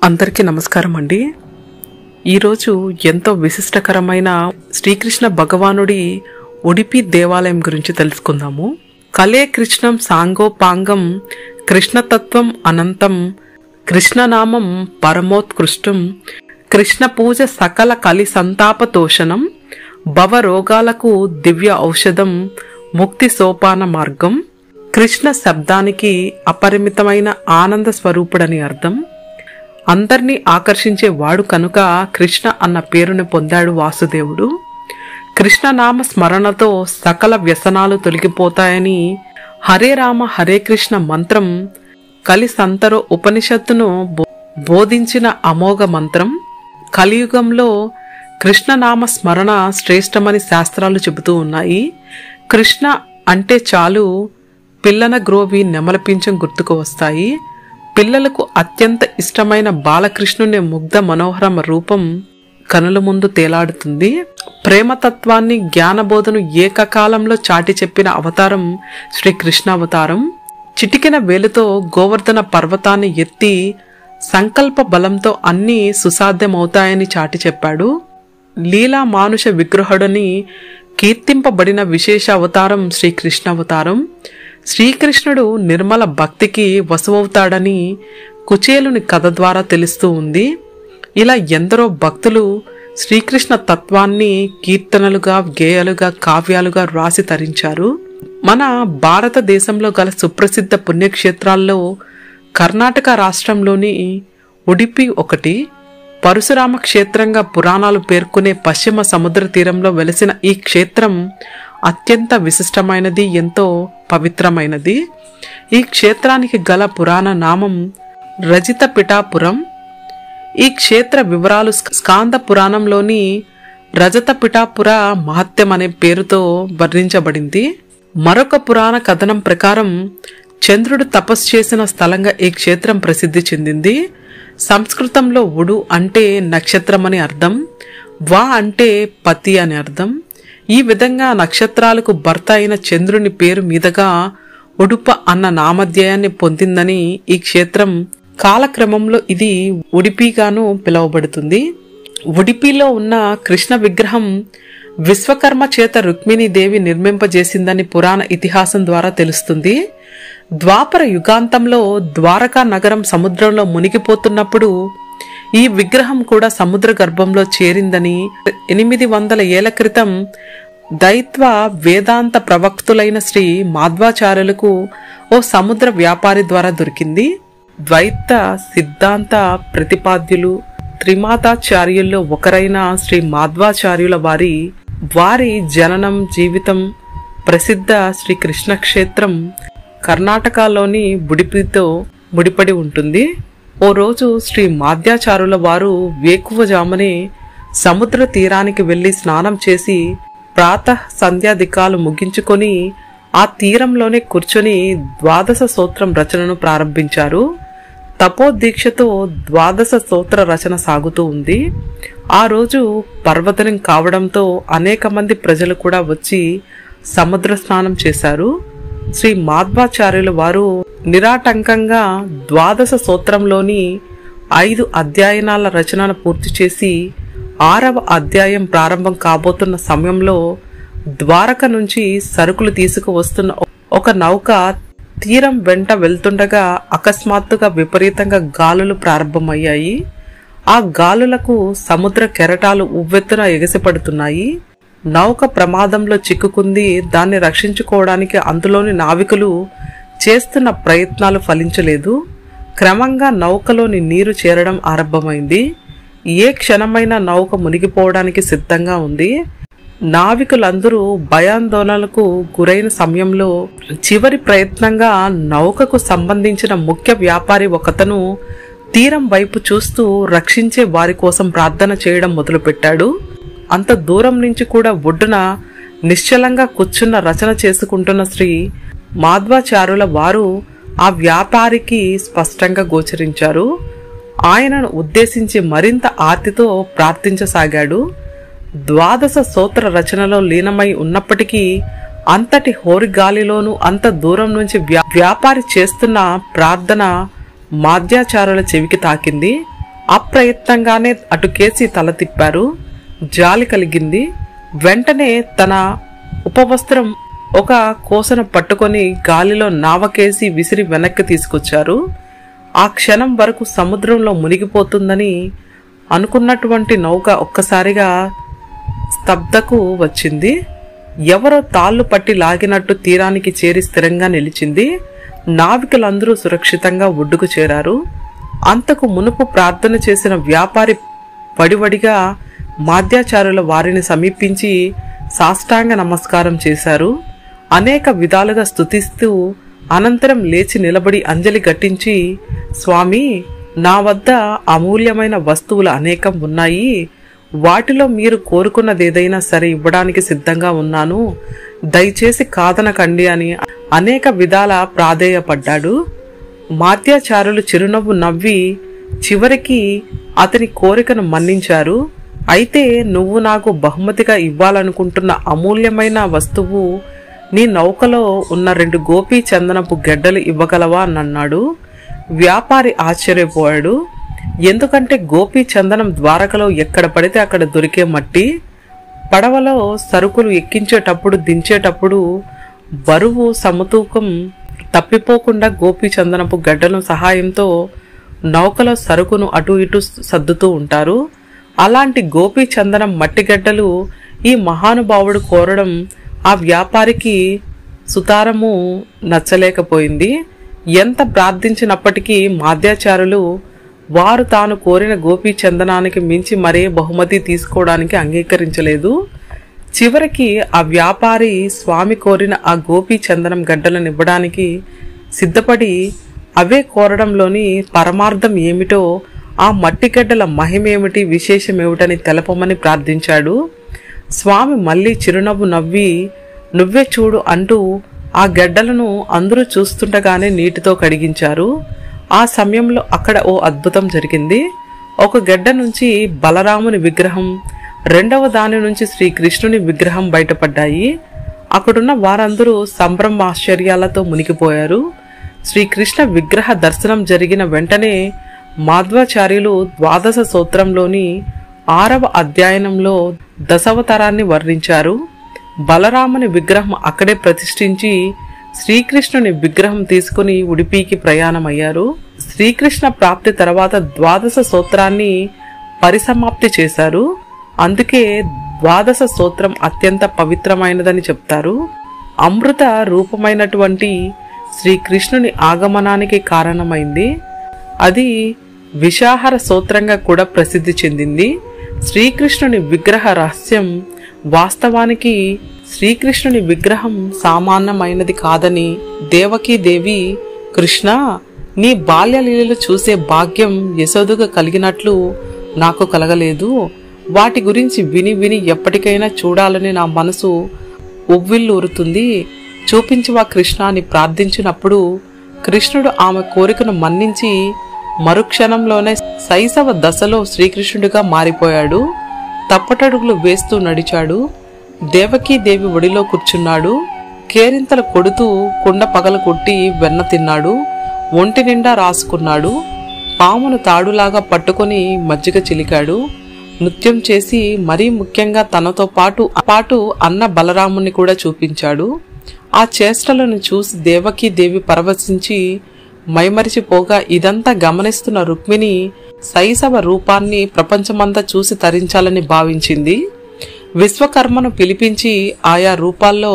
అందరికీ నమస్కారం అండి. ఈరోజు ఎంతో విశిష్టకరమైన శ్రీకృష్ణ భగవానుడి ఉడిపి దేవాలయం గురించి తెలుసుకుందాము. కలే కృష్ణం సాంగోపాంగం కృష్ణతత్వం అనంతం కృష్ణనామం పరమోత్కృష్టం కృష్ణ పూజ సకల కలి సంతాపతోషణం భవరోగాలకు దివ్య ఔషధం ముక్తి సోపాన మార్గం. కృష్ణ శబ్దానికి అపరిమితమైన ఆనంద స్వరూపుడని అర్థం. అందర్నీ ఆకర్షించే వాడు కనుక కృష్ణ అన్న పేరుని పొందాడు వాసుదేవుడు. కృష్ణనామ స్మరణతో సకల వ్యసనాలు తొలగిపోతాయని హరే రామ హరే కృష్ణ మంత్రం కలి సంతరో ఉపనిషత్తును బోధించిన అమోఘ మంత్రం. కలియుగంలో కృష్ణనామ స్మరణ శ్రేష్టమని శాస్త్రాలు చెబుతూ ఉన్నాయి. కృష్ణ అంటే చాలు పిల్లన గ్రోవి నెమలపించం గుర్తుకు వస్తాయి. పిల్లలకు అత్యంత ఇష్టమైన బాలకృష్ణుని ముగ్ధ మనోహరమ రూపం కనుల ముందు తేలాడుతుంది. ప్రేమతత్వాన్ని జ్ఞానబోధను ఏకకాలంలో చాటి చెప్పిన అవతారం శ్రీకృష్ణ అవతారం. చిటికెన వేలుతో గోవర్ధన పర్వతాన్ని ఎత్తి సంకల్ప బలంతో అన్నీ సుసాధ్యమవుతాయని చాటి చెప్పాడు. లీలా మానుష విగ్రహుడని కీర్తింపబడిన విశేష అవతారం శ్రీకృష్ణ అవతారం. శ్రీకృష్ణుడు నిర్మల భక్తికి వసువవుతాడని కుచేలుని కథ ద్వారా తెలుస్తూ ఉంది. ఇలా ఎందరో భక్తులు శ్రీకృష్ణ తత్వాన్ని కీర్తనలుగా, గేయాలుగా, కావ్యాలుగా రాసి తరించారు. మన భారతదేశంలో గల సుప్రసిద్ధ పుణ్యక్షేత్రాల్లో కర్ణాటక రాష్ట్రంలోని ఉడిపి ఒకటి. పరశురామ క్షేత్రంగా పురాణాలు పేర్కొనే పశ్చిమ సముద్ర తీరంలో వెలసిన ఈ క్షేత్రం అత్యంత విశిష్టమైనది, ఎంతో పవిత్రమైనది. ఈ క్షేత్రానికి గల పురాణ నామం రజిత పిఠాపురం. ఈ క్షేత్ర వివరాలు స్కాంద పురాణంలోని రజత పిఠాపుర మహత్యం అనే పేరుతో వర్ణించబడింది. మరొక పురాణ కథనం ప్రకారం చంద్రుడు తపస్సు చేసిన స్థలంగా ఈ క్షేత్రం ప్రసిద్ధి చెందింది. సంస్కృతంలో ఉడు అంటే నక్షత్రం అని అర్థం, వా అంటే పతి అని అర్థం. ఈ విధంగా నక్షత్రాలకు భర్త అయిన చంద్రుని పేరు మీదుగా ఉడుప అన్న నామధ్యాయాన్ని పొందిందని ఈ క్షేత్రం కాలక్రమంలో ఇది ఉడిపిగాను పిలువబడుతుంది. ఉడిపిలో ఉన్న కృష్ణ విగ్రహం విశ్వకర్మ చేత రుక్మిణీదేవి నిర్మింపజేసిందని పురాణ ఇతిహాసం ద్వారా తెలుస్తుంది. ద్వాపర యుగాంతంలో ద్వారకా నగరం సముద్రంలో మునిగిపోతున్నప్పుడు ఈ విగ్రహం కూడా సముద్ర గర్భంలో చేరిందని 800 ఏళ్ల క్రితం దైత్వ వేదాంత ప్రవక్తులైన శ్రీ మాధ్వాచార్యులకు ఓ సముద్ర వ్యాపారి ద్వారా దొరికింది. ద్వైత సిద్ధాంత ప్రతిపాద్యులు త్రిమాతాచార్యుల్లో ఒకరైన శ్రీ మాధ్వాచార్యుల వారి జననం, జీవితం ప్రసిద్ధ శ్రీ కృష్ణ క్షేత్రం కర్ణాటకలోని ఉడిపితో ముడిపడి ఉంటుంది. ఓ రోజు శ్రీ మాధ్యాచారుల వారు వేకువజామునే సముద్ర తీరానికి వెళ్లి స్నానం చేసి ప్రాతః సంధ్యాధికాలు ముగించుకొని ఆ తీరంలోనే కూర్చొని ద్వాదశ స్తోత్రం రచనను ప్రారంభించారు. తపోదీక్షతో ద్వాదశ స్తోత్ర రచన సాగుతూ ఉంది. ఆ రోజు పర్వదినం కావడంతో అనేక మంది ప్రజలు కూడా వచ్చి సముద్ర స్నానం చేశారు. శ్రీ మాధ్వాచార్యుల వారు నిరాటంకంగా ద్వాదశ స్తోత్రంలోని 5 అధ్యాయనాల రచనను పూర్తి చేసి 6వ అధ్యాయం ప్రారంభం కాబోతున్న సమయంలో ద్వారక నుంచి సరుకులు తీసుకువస్తున్న ఒక నౌక తీరం వెంట వెళ్తుండగా అకస్మాత్తుగా విపరీతంగా గాలులు ప్రారంభమయ్యాయి. ఆ గాలులకు సముద్ర కెరటాలు ఉవ్వెత్తున ఎగసిపడుతున్నాయి. నౌక ప్రమాదంలో చిక్కుకుంది. దాన్ని రక్షించుకోవడానికి అందులోని నావికులు చేస్తున్న ప్రయత్నాలు ఫలించలేదు. క్రమంగా నౌకలోని నీరు చేరడం ఆరంభమైంది. ఏ క్షణమైనా నౌక మునిగిపోవడానికి సిద్ధంగా ఉంది. నావికులందరూ భయాందోళనలకు గురైన సమయంలో చివరి ప్రయత్నంగా నౌకకు సంబంధించిన ముఖ్య వ్యాపారి ఒకతను తీరం వైపు చూస్తూ రక్షించే వారి కోసం ప్రార్థన చేయడం మొదలుపెట్టాడు. అంత దూరం నుంచి కూడా ఒడ్డున నిశ్చలంగా కూర్చున్న రచన చేసుకుంటున్న శ్రీ మాధ్వాచార్యుల వారు ఆ వ్యాపారికి స్పష్టంగా గోచరించారు. ఆయనను ఉద్దేశించి మరింత ఆర్తితో ప్రార్థించసాగాడు. ద్వాదశ స్తోత్ర రచనలో లీనమై ఉన్నప్పటికీ అంతటి హోరిగాలిలోనూ అంత దూరం నుంచి వ్యాపారి చేస్తున్న ప్రార్థన మాధ్యాచారుల చెవికి తాకింది. అప్రయత్నంగానే అటుకేసి తల తిప్పారు. జాలి కలిగింది. వెంటనే తన ఉపవస్త్రం ఒక కోసను పట్టుకొని గాలిలో నావకేసి విసిరి వెనక్కి తీసుకొచ్చారు. ఆ క్షణం వరకు సముద్రంలో మునిగిపోతుందని అనుకున్నటువంటి నౌక ఒక్కసారిగా స్తబ్దకు వచ్చింది. ఎవరో తాళ్లు పట్టి లాగినట్టు తీరానికి చేరి స్థిరంగా నిలిచింది. నావికులందరూ సురక్షితంగా ఒడ్డుకు చేరారు. అంతకు మునుపు ప్రార్థన చేసిన వ్యాపారి వడివడిగా మాధ్యాచారుల వారిని సమీపించి సాష్టాంగ నమస్కారం చేశారు. అనేక విధాలుగా స్తుతిస్తూ అనంతరం లేచి నిలబడి అంజలి ఘటించి, స్వామి, నా వద్ద అమూల్యమైన వస్తువులు అనేకం ఉన్నాయి. వాటిలో మీరు కోరుకున్నదేదైనా సరే ఇవ్వడానికి సిద్ధంగా ఉన్నాను. దయచేసి కాదనకండి అని అనేక విధాల ప్రాధేయపడ్డాడు. మాధ్యాచారులు చిరునవ్వు నవ్వి చివరికి అతని కోరికను మన్నించారు. అయితే నువ్వు నాకు బహుమతిగా ఇవ్వాలనుకుంటున్న అమూల్యమైన వస్తువు నీ నౌకలో ఉన్న 2 గోపీ చందనపు గెడ్డలు ఇవ్వగలవా అని అన్నాడు. వ్యాపారి ఆశ్చర్యపోయాడు. ఎందుకంటే గోపీ చందనం ద్వారకలో ఎక్కడ పడితే అక్కడ దొరికే మట్టి. పడవలో సరుకులు ఎక్కించేటప్పుడు దించేటప్పుడు బరువు సమతూకం తప్పిపోకుండా గోపీ చందనపు గడ్డల సహాయంతో నౌకలో సరుకును అటు ఇటు సర్దుతూ ఉంటారు. అలాంటి గోపీ చందనం మట్టి గడ్డలు ఈ మహానుభావుడు కోరడం ఆ వ్యాపారికి సుతారము నచ్చలేకపోయింది. ఎంత ప్రార్థించినప్పటికీ మాధ్యాచారులు వారు తాను కోరిన గోపీ చందనానికి మించి మరే బహుమతి తీసుకోవడానికి అంగీకరించలేదు. చివరికి ఆ వ్యాపారి స్వామి కోరిన ఆ గోపీ చందనం గడ్డలను ఇవ్వడానికి సిద్ధపడి అవే కోరడంలోని పరమార్థం ఏమిటో, ఆ మట్టిగడ్డల మహిమేమిటి, విశేషమేమిటని తెలపమని ప్రార్థించాడు. స్వామి మళ్ళీ చిరునవ్వు నవ్వి, నువ్వే చూడు అంటూ ఆ గడ్డలను అందరూ చూస్తుండగానే నీటితో కడిగించారు. ఆ సమయంలో అక్కడ ఓ అద్భుతం జరిగింది. ఒక గడ్డ నుంచి బలరాముని విగ్రహం, రెండవ దాని నుంచి శ్రీకృష్ణుని విగ్రహం బయటపడ్డాయి. అక్కడున్న వారందరూ సంభ్రమాశ్చర్యాలతో మునిగిపోయారు. శ్రీకృష్ణ విగ్రహ దర్శనం జరిగిన వెంటనే మాధ్వాచార్యులు ద్వాదశ సూత్రంలోని 6వ అధ్యాయంలో దశావతారాన్ని వర్ణించారు. బలరాముని విగ్రహం అక్కడే ప్రతిష్ఠించి శ్రీకృష్ణుని విగ్రహం తీసుకుని ఉడిపికి ప్రయాణమయ్యారు. శ్రీకృష్ణ ప్రాప్తి తర్వాత ద్వాదశ సూత్రాన్ని పరిసమాప్తి చేశారు. అందుకే ద్వాదశ సూత్రం అత్యంత పవిత్రమైనదని చెప్తారు. అమృత రూపమైనటువంటి శ్రీకృష్ణుని ఆగమనానికి కారణమైంది. అది విషాహర సూత్రంగా కూడా ప్రసిద్ధి చెందింది. శ్రీకృష్ణుని విగ్రహ రహస్యం వాస్తవానికి శ్రీకృష్ణుని విగ్రహం సామాన్యమైనది కాదని దేవకీదేవి, కృష్ణ, నీ బాల్యలీలలు చూసే భాగ్యం యశోదగా కలిగినట్లు నాకు కలగలేదు. వాటి గురించి విని విని ఎప్పటికైనా చూడాలని నా మనసు ఉవ్విల్లూరుతుంది. చూపించువా కృష్ణ అని ప్రార్థించినప్పుడు కృష్ణుడు ఆమె కోరికను మన్నించి మరుక్షణంలోనే శైశవ దశలో శ్రీకృష్ణుడిగా మారిపోయాడు. తప్పటడుగులు వేస్తూ నడిచాడు. దేవకీదేవి ఒడిలో కూర్చున్నాడు. కేరింతలు కొడుతూ కుండ పగలు కొట్టి వెన్న తిన్నాడు. ఒంటి నిండా రాసుకున్నాడు. పామును తాడులాగా పట్టుకొని మజ్జిగ చిలికాడు. నృత్యం చేసి మరీ ముఖ్యంగా తనతో పాటు అన్న బలరాముని కూడా చూపించాడు. ఆ చేష్టలను చూసి దేవకీదేవి పరవశించి మైమరిచిపోగా ఇదంతా గమనిస్తున్న రుక్మిణి శైశవ రూపాన్ని ప్రపంచమంతా చూసి తరించాలని భావించింది. విశ్వకర్మను పిలిపించి ఆయా రూపాల్లో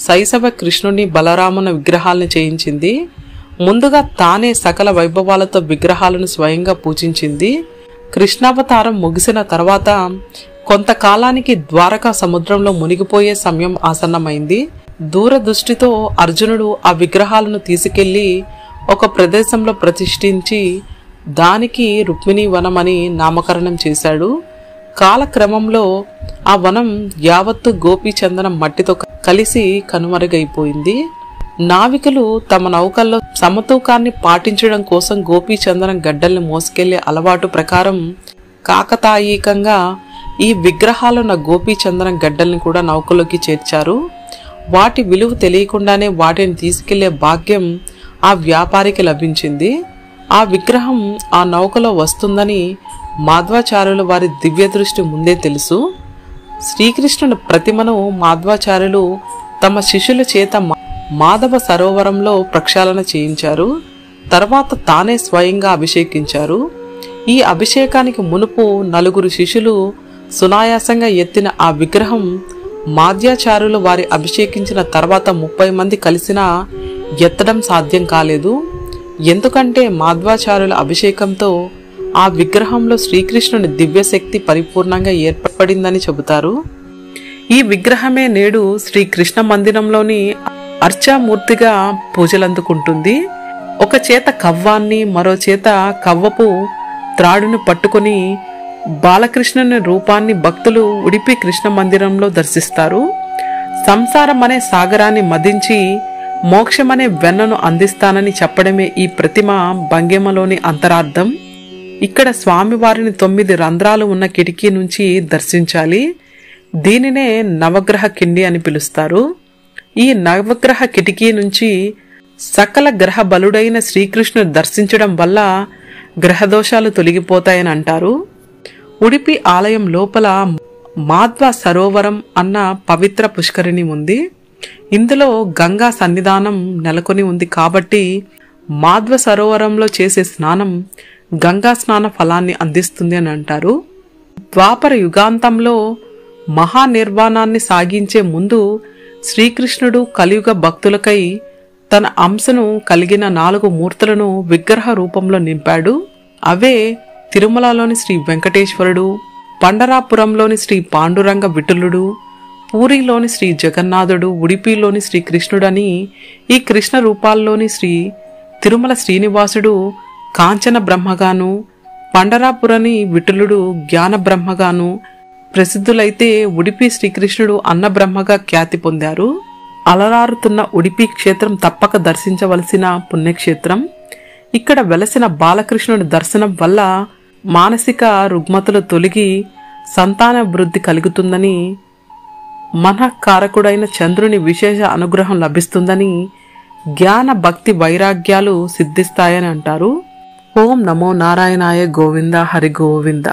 శైశవ కృష్ణుని బలరామున విగ్రహాలను చేయించింది. ముందుగా తానే సకల వైభవాలతో విగ్రహాలను స్వయంగా పూజించింది. కృష్ణావతారం ముగిసిన తర్వాత కొంతకాలానికి ద్వారకా సముద్రంలో మునిగిపోయే సమయం ఆసన్నమైంది. దూరదృష్టితో అర్జునుడు ఆ విగ్రహాలను తీసుకెళ్లి ఒక ప్రదేశంలో ప్రతిష్ఠించి దానికి రుక్మిణీ వనం అని నామకరణం చేశాడు. కాలక్రమంలో ఆ వనం యావత్తు గోపీచందనం మట్టితో కలిసి కనుమరుగైపోయింది. నావికులు తమ నౌకల్లో సమతూకాన్ని పాటించడం కోసం గోపీచందనం గడ్డల్ని మోసుకెళ్లే అలవాటు ప్రకారం కాకతాయీకంగా ఈ విగ్రహాలున్న గోపీచందనం గడ్డల్ని కూడా నౌకలోకి చేర్చారు. వాటి విలువ తెలియకుండానే వాటిని తీసుకెళ్లే భాగ్యం ఆ వ్యాపారికి లభించింది. ఆ విగ్రహం ఆ నౌకలో వస్తుందని మాధ్వాచార్యులు వారి దివ్య దృష్టి ముందే తెలుసు. శ్రీకృష్ణుని ప్రతిమను మాధ్వాచార్యులు తమ శిష్యుల చేత మాధవ సరోవరంలో ప్రక్షాళన చేయించారు. తర్వాత తానే స్వయంగా అభిషేకించారు. ఈ అభిషేకానికి మునుపు 4 శిష్యులు సునాయాసంగా ఎత్తిన ఆ విగ్రహం మాధ్వాచార్యులు వారి అభిషేకించిన తర్వాత 30 మంది కలిసినా ఎత్తడం సాధ్యం కాలేదు. ఎందుకంటే మాధ్వాచార్యుల అభిషేకంతో ఆ విగ్రహంలో శ్రీకృష్ణుని దివ్యశక్తి పరిపూర్ణంగా ఏర్పడిందని చెబుతారు. ఈ విగ్రహమే నేడు శ్రీకృష్ణ మందిరంలోని అర్చామూర్తిగా పూజలందుకుంటుంది. ఒక చేత కవ్వాన్ని, మరో చేత కవ్వపు త్రాడును పట్టుకుని బాలకృష్ణుని రూపాన్ని భక్తులు ఉడిపి కృష్ణ మందిరంలో దర్శిస్తారు. సంసారం అనే సాగరాన్ని మదించి మోక్షమనే వెన్నను అందిస్తానని చెప్పడమే ఈ ప్రతిమ భంగిమలోని అంతరార్థం. ఇక్కడ స్వామివారిని 9 రంధ్రాలు ఉన్న కిటికీ నుంచి దర్శించాలి. దీనినే నవగ్రహ కిండి అని పిలుస్తారు. ఈ నవగ్రహ కిటికీ నుంచి సకల గ్రహ బలుడైన శ్రీకృష్ణుడు దర్శించడం వల్ల గ్రహదోషాలు తొలగిపోతాయని అంటారు. ఉడిపి ఆలయం లోపల మాధ్వ సరోవరం అన్న పవిత్ర పుష్కరిణి ఉంది. ఇందులో గంగా సన్నిధానం నెలకొని ఉంది కాబట్టి మాధ్వ సరోవరంలో చేసే స్నానం గంగా స్నాన ఫలాన్ని అందిస్తుంది అని అంటారు. ద్వాపర యుగాంతంలో మహానిర్వాణాన్ని సాగించే ముందు శ్రీకృష్ణుడు కలియుగ భక్తులకై తన అంశను కలిగిన 4 మూర్తులను విగ్రహ రూపంలో నింపాడు. అవే తిరుమలలోని శ్రీ వెంకటేశ్వరుడు, పండరాపురంలోని శ్రీ పాండురంగ విఠలుడు, పూరిలోని శ్రీ జగన్నాథుడు, ఉడిపిలోని శ్రీకృష్ణుడని ఈ కృష్ణ రూపాల్లోని శ్రీ తిరుమల శ్రీనివాసుడు కాంచన బ్రహ్మగాను, పండరాపురని విఠలుడు జ్ఞాన బ్రహ్మగాను ప్రసిద్ధులైతే ఉడిపి శ్రీకృష్ణుడు అన్న బ్రహ్మగా ఖ్యాతి పొందారు. అలరారుతున్న ఉడిపి క్షేత్రం తప్పక దర్శించవలసిన పుణ్యక్షేత్రం. ఇక్కడ వెలసిన బాలకృష్ణుడి దర్శనం వల్ల మానసిక రుగ్మతలు తొలగి సంతాన వృద్ధి కలుగుతుందని, మనఃకారకుడైన చంద్రుని విశేష అనుగ్రహం లభిస్తుందని, జ్ఞాన భక్తి వైరాగ్యాలు సిద్ధిస్తాయని అంటారు. ఓం నమో నారాయణాయ. గోవింద హరి గోవింద.